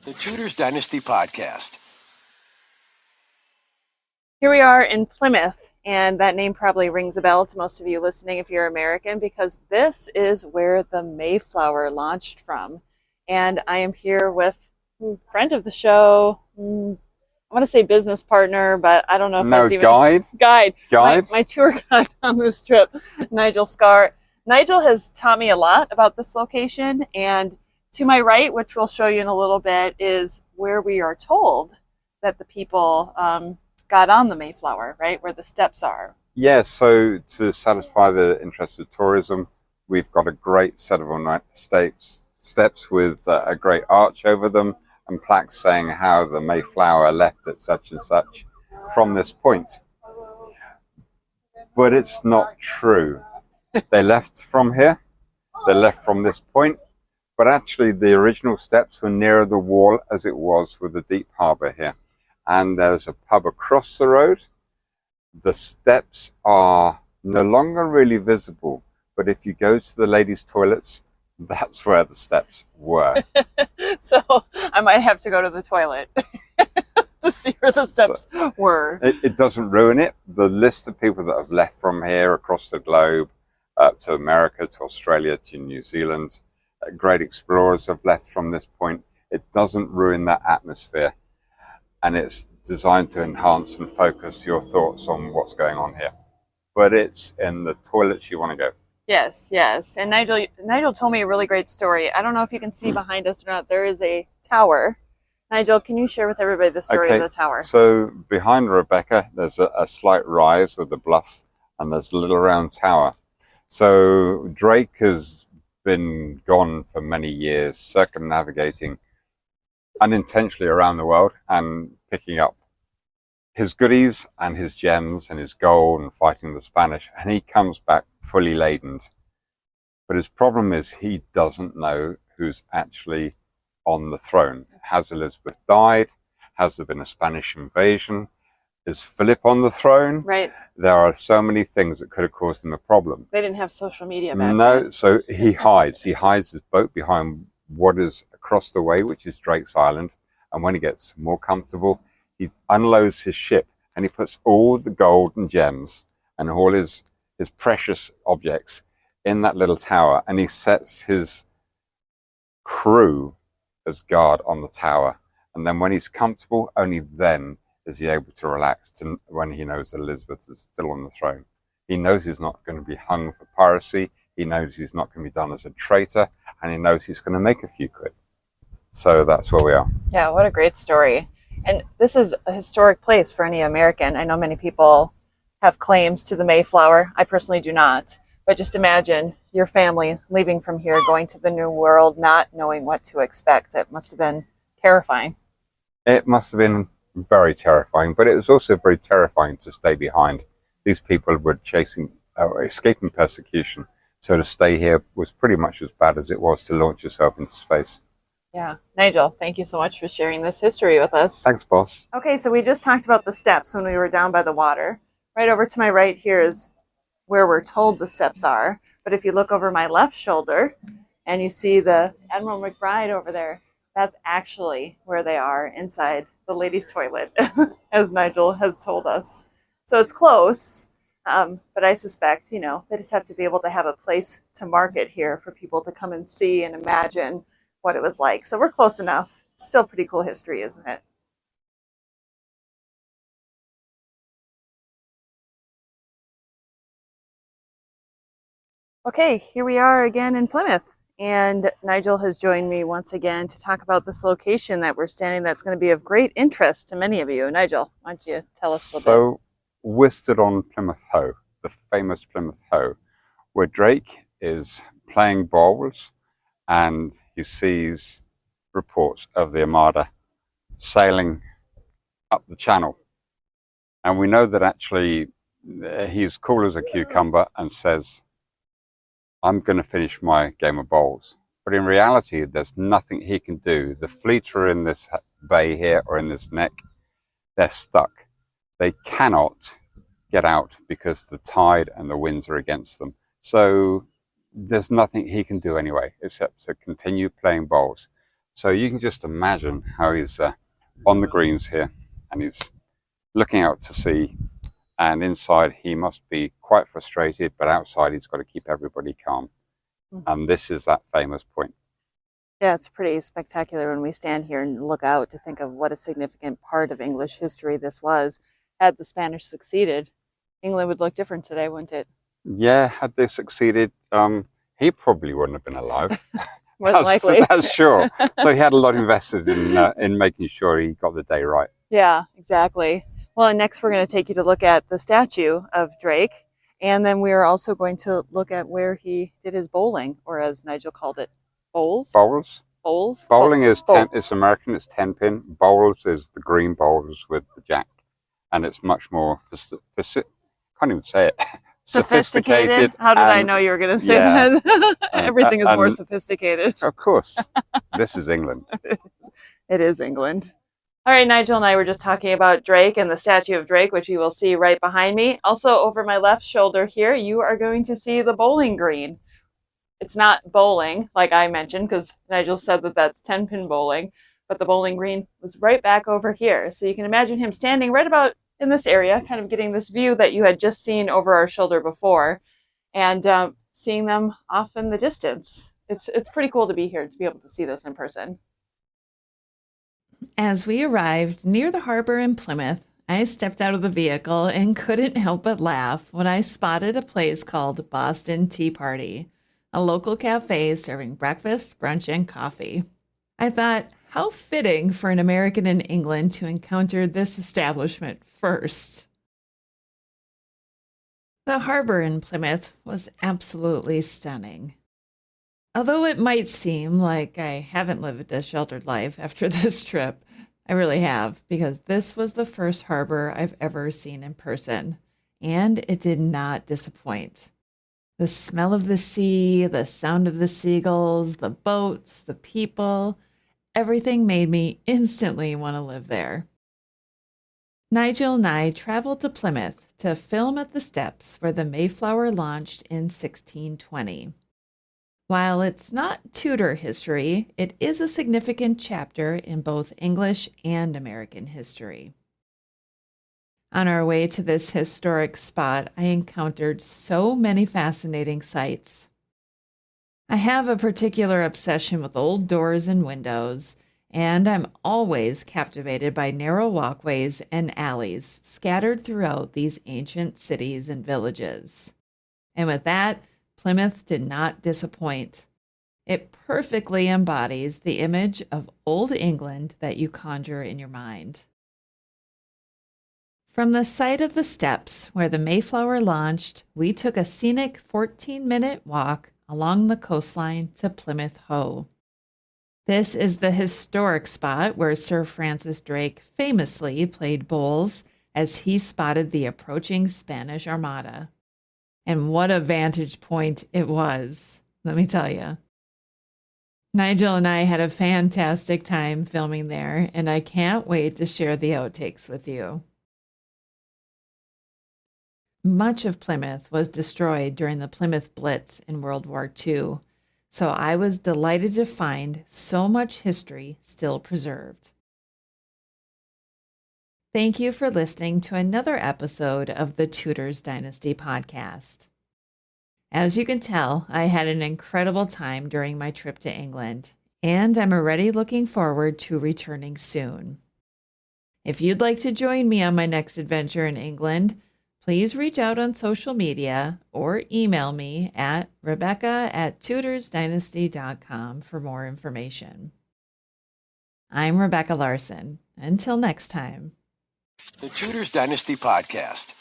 the Tudor's Dynasty Podcast. Here we are in Plymouth, and that name probably rings a bell to most of you listening if you're American, because this is where the Mayflower launched from. And I am here with a friend of the show, I want to say business partner, but I don't know if that's even... Guide. My tour guide on this trip, Nigel Scarr. Nigel has taught me a lot about this location, and to my right, which we'll show you in a little bit, is where we are told that the people got on the Mayflower, right? Where the steps are. Yeah, so to satisfy the interest of tourism, we've got a great set of ornate steps with a great arch over them and plaques saying how the Mayflower left at such and such from this point. But it's not true. They left from here, they left from this point, but actually the original steps were nearer the wall as it was with the deep harbour here. And there's a pub across the road. The steps are no longer really visible, but if you go to the ladies' toilets, that's where the steps were. So I might have to go to the toilet to see where the steps were. It doesn't ruin it. The list of people that have left from here across the globe, to America, to Australia, to New Zealand, great explorers have left from this point. It doesn't ruin that atmosphere. And it's designed to enhance and focus your thoughts on what's going on here. But it's in the toilets you want to go. Yes, yes. And Nigel told me a really great story. I don't know if you can see behind us or not. There is a tower. Nigel, can you share with everybody the story of the tower? So behind Rebecca, there's a slight rise with the bluff, and there's a little round tower. So Drake has been gone for many years, circumnavigating unintentionally around the world and picking up his goodies and his gems and his gold and fighting the Spanish, and he comes back fully laden. But his problem is he doesn't know who's actually on the throne. Has Elizabeth died? Has there been a Spanish invasion? Is Philip on the throne? Right. There are so many things that could have caused him a problem. They didn't have social media back No, then. so he hides. He hides his boat behind what is across the way, which is Drake's Island. And when he gets more comfortable, he unloads his ship and he puts all the gold and gems and all his precious objects in that little tower. And he sets his crew as guard on the tower. And then when he's comfortable, only then is he able to relax when he knows that Elizabeth is still on the throne. He knows he's not going to be hung for piracy. He knows he's not going to be done as a traitor, and he knows he's going to make a few quid. So that's where we are. Yeah, what a great story. And this is a historic place for any American. I know many people have claims to the Mayflower. I personally do not. But just imagine your family leaving from here, going to the New World, not knowing what to expect. It must have been terrifying. It must have been very terrifying, but it was also very terrifying to stay behind. These people were escaping persecution. So to stay here was pretty much as bad as it was to launch yourself into space. Yeah. Nigel, thank you so much for sharing this history with us. Thanks, boss. Okay, so we just talked about the steps when we were down by the water. Right over to my right here is where we're told the steps are. But if you look over my left shoulder and you see the Admiral McBride over there, that's actually where they are, inside the ladies' toilet, as Nigel has told us. So it's close, but I suspect, they just have to be able to have a place to market here for people to come and see and imagine what it was like. So we're close enough. Still pretty cool history, isn't it? Okay, here we are again in Plymouth. And Nigel has joined me once again to talk about this location that we're standing that's going to be of great interest to many of you. Nigel, why don't you tell us a little bit? So we're stood on Plymouth Hoe, the famous Plymouth Hoe, where Drake is playing bowls and he sees reports of the Armada sailing up the channel. And we know that actually he's cool as a cucumber and says, I'm going to finish my game of bowls. But in reality, there's nothing he can do. The fleet are in this bay here or in this neck. They're stuck. They cannot get out because the tide and the winds are against them. So there's nothing he can do anyway, except to continue playing bowls. So you can just imagine how he's on the greens here, and he's looking out to sea, and inside he must be quite frustrated, but outside he's got to keep everybody calm. And this is that famous point. Yeah, it's pretty spectacular when we stand here and look out to think of what a significant part of English history this was. Had the Spanish succeeded, England would look different today, wouldn't it? Yeah, had they succeeded, he probably wouldn't have been alive. More than likely. That's sure. So he had a lot invested in making sure he got the day right. Yeah, exactly. Well, and next we're going to take you to look at the statue of Drake. And then we are also going to look at where he did his bowling, or as Nigel called it, bowls? Bowls? Bowls? Bowling is bowl. it's American, it's 10 pin. Bowls is the green bowls with the jack. And it's much more, can't even say it. Sophisticated? How did I know you were going to say that? Everything is more sophisticated. Of course. This is England. It is England. All right, Nigel and I were just talking about Drake and the statue of Drake, which you will see right behind me. Also, over my left shoulder here, you are going to see the bowling green. It's not bowling, like I mentioned, because Nigel said that that's 10-pin bowling, but the bowling green was right back over here. So you can imagine him standing right about in this area, kind of getting this view that you had just seen over our shoulder before, and seeing them off in the distance. It's pretty cool to be here, to be able to see this in person. As we arrived near the harbor in Plymouth, I stepped out of the vehicle and couldn't help but laugh when I spotted a place called Boston Tea Party, a local cafe serving breakfast, brunch, and coffee. I thought, how fitting for an American in England to encounter this establishment first. The harbor in Plymouth was absolutely stunning. Although it might seem like I haven't lived a sheltered life after this trip, I really have, because this was the first harbor I've ever seen in person, and it did not disappoint. The smell of the sea, the sound of the seagulls, the boats, the people, everything made me instantly want to live there. Nigel and I traveled to Plymouth to film at the steps where the Mayflower launched in 1620. While it's not Tudor history, it is a significant chapter in both English and American history. On our way to this historic spot, I encountered so many fascinating sights. I have a particular obsession with old doors and windows, and I'm always captivated by narrow walkways and alleys scattered throughout these ancient cities and villages. And with that, Plymouth did not disappoint. It perfectly embodies the image of Old England that you conjure in your mind. From the site of the steps where the Mayflower launched, we took a scenic 14-minute walk along the coastline to Plymouth Hoe. This is the historic spot where Sir Francis Drake famously played bowls as he spotted the approaching Spanish Armada. And what a vantage point it was, let me tell you. Nigel and I had a fantastic time filming there, and I can't wait to share the outtakes with you. Much of Plymouth was destroyed during the Plymouth Blitz in World War II, so I was delighted to find so much history still preserved. Thank you for listening to another episode of the Tudors Dynasty podcast. As you can tell, I had an incredible time during my trip to England, and I'm already looking forward to returning soon. If you'd like to join me on my next adventure in England, please reach out on social media or email me at rebecca@tudorsdynasty.com for more information. I'm Rebecca Larson. Until next time. The Tudors Dynasty Podcast.